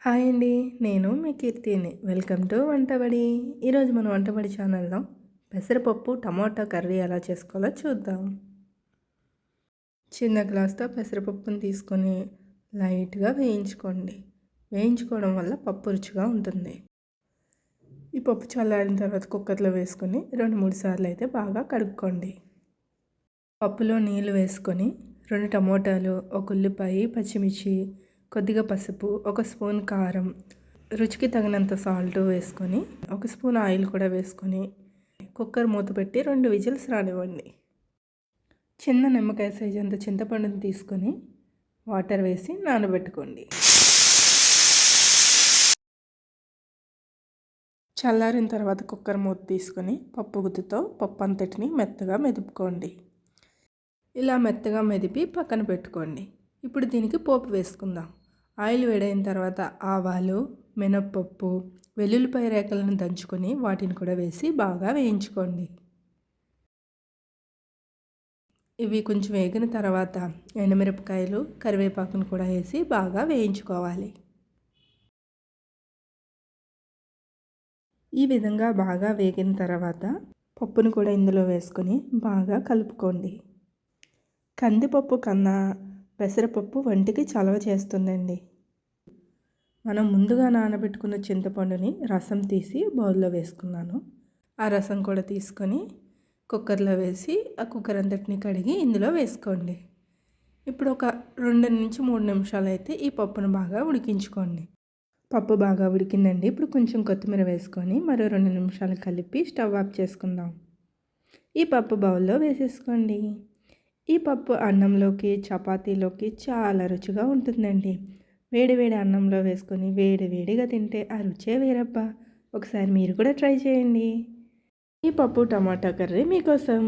Hi అండి. నేను మీ కీర్తిని. Welcome to Vantabadi. ఈరోజు మన వంటబడి ఛానల్లో పెసరపప్పు టమాటా కర్రీ ఎలా చేసుకోవాలో చూద్దాం. చిన్న గ్లాస్తో పెసరపప్పుని తీసుకొని లైట్గా వేయించుకోండి. వేయించుకోవడం వల్ల పప్పు రుచిగా ఉంటుంది. ఈ పప్పు చల్లారిన తర్వాత కుక్కర్లో వేసుకొని 2-3 సార్లు అయితే బాగా కడుక్కోండి. పప్పులో నీళ్ళు వేసుకొని 2 టమోటాలు, 1 ఉల్లిపాయ, పచ్చిమిర్చి, కొద్దిగా పసుపు, 1 స్పూన్ కారం, రుచికి తగినంత సాల్ట్ వేసుకొని 1 స్పూన్ ఆయిల్ కూడా వేసుకొని కుక్కర్ మూత పెట్టి 2 విజిల్స్ రానివ్వండి. చిన్న నిమ్మకాయ సైజ్ అంత చింతపండుని తీసుకొని వాటర్ వేసి నానబెట్టుకోండి. చల్లారిన తర్వాత కుక్కర్ మూత తీసుకొని పప్పు గుత్తితో పప్పు అంతటిని మెత్తగా మెదుపుకోండి. ఇలా మెత్తగా మెదిపి పక్కన పెట్టుకోండి. ఇప్పుడు దీనికి పోపు వేసుకుందాం. ఆయిల్ వేడైన తర్వాత ఆవాలు, మినప్పప్పు, వెల్లుల్లిపాయ రేకలను దంచుకొని వాటిని కూడా వేసి బాగా వేయించుకోండి. ఇవి కొంచెం వేగిన తర్వాత ఎండుమిరపకాయలు, కరివేపాకును కూడా వేసి బాగా వేయించుకోవాలి. ఈ విధంగా బాగా వేగిన తర్వాత పప్పును కూడా ఇందులో వేసుకొని బాగా కలుపుకోండి. కందిపప్పు కన్నా పెసరపప్పు వంటికి చలవ చేస్తుందండి. మనం ముందుగా నానబెట్టుకున్న చింతపండుని రసం తీసి బౌల్లో వేసుకున్నాను. ఆ రసం కూడా తీసుకొని కుక్కర్లో వేసి ఆ కుక్కర్ అంతటిని కడిగి ఇందులో వేసుకోండి. ఇప్పుడు ఒక 2-3 నిమిషాలు అయితే ఈ పప్పును బాగా ఉడికించుకోండి. పప్పు బాగా ఉడికిందండి. ఇప్పుడు కొంచెం కొత్తిమీర వేసుకొని మరో 2 నిమిషాలు కలిపి స్టవ్ ఆఫ్ చేసుకుందాం. ఈ పప్పు బౌల్లో వేసేసుకోండి. ఈ పప్పు అన్నంలోకి, చపాతీలోకి చాలా రుచిగా ఉంటుందండి. వేడి వేడి అన్నంలో వేసుకొని వేడి వేడిగా తింటే ఆ రుచే వేరబ్బా. ఒకసారి మీరు కూడా ట్రై చేయండి. ఈ పప్పు టమాటా కర్రీ మీకోసం.